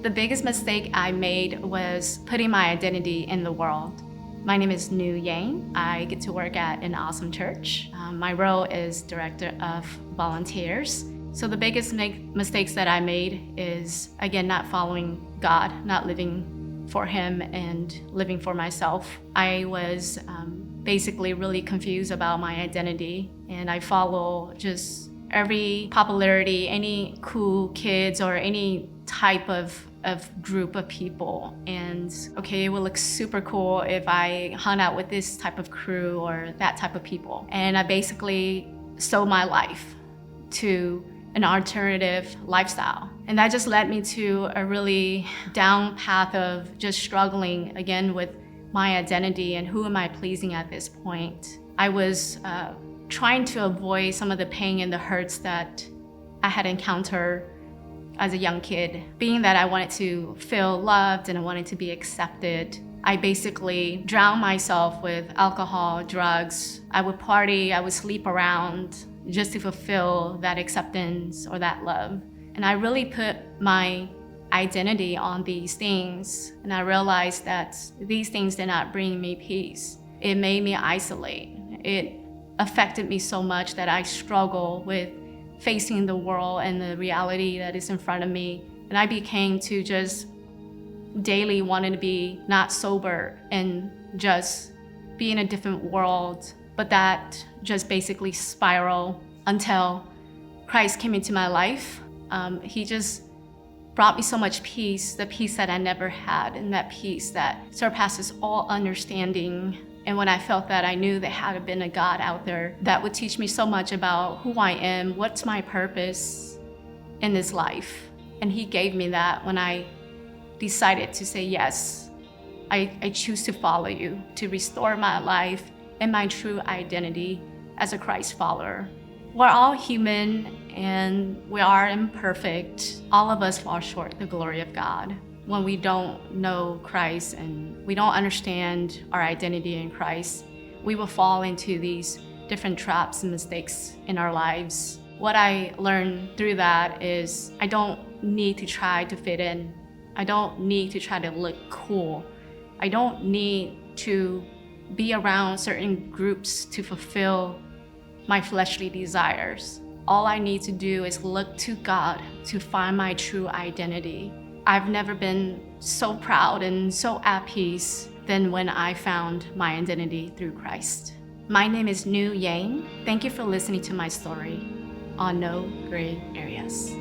The biggest mistake I made was putting my identity in the world. My name is Nunu Yang. I get to work at an awesome church. My role is Director of Volunteers. So the biggest mistakes that I made is, again, not following God, not living for Him and living for myself. I was basically really confused about my identity, and I follow just every popularity, any cool kids or any type of group of people. And okay, it would look super cool if I hung out with this type of crew or that type of people. And I basically sold my life to an alternative lifestyle. And that just led me to a really down path of just struggling again with my identity and who am I pleasing at this point. I was trying to avoid some of the pain and the hurts that I had encountered as a young kid. Being that I wanted to feel loved and I wanted to be accepted, I basically drowned myself with alcohol, drugs. I would party, I would sleep around just to fulfill that acceptance or that love. And I really put my identity on these things, and I realized that these things did not bring me peace. It made me isolate. It affected me so much that I struggle with facing the world and the reality that is in front of me. And I became to just daily wanting to be not sober and just be in a different world. But that just basically spiraled until Christ came into my life. He just brought me so much peace, the peace that I never had, and that peace that surpasses all understanding. And when I felt that, I knew there had been a God out there that would teach me so much about who I am, what's my purpose in this life. And He gave me that when I decided to say, yes, I choose to follow you, to restore my life and my true identity as a Christ follower. We're all human and we are imperfect. All of us fall short of the glory of God. When we don't know Christ and we don't understand our identity in Christ, we will fall into these different traps and mistakes in our lives. What I learned through that is I don't need to try to fit in. I don't need to try to look cool. I don't need to be around certain groups to fulfill my fleshly desires. All I need to do is look to God to find my true identity. I've never been so proud and so at peace than when I found my identity through Christ. My name is Nunu Yang. Thank you for listening to my story on No Gray Areas.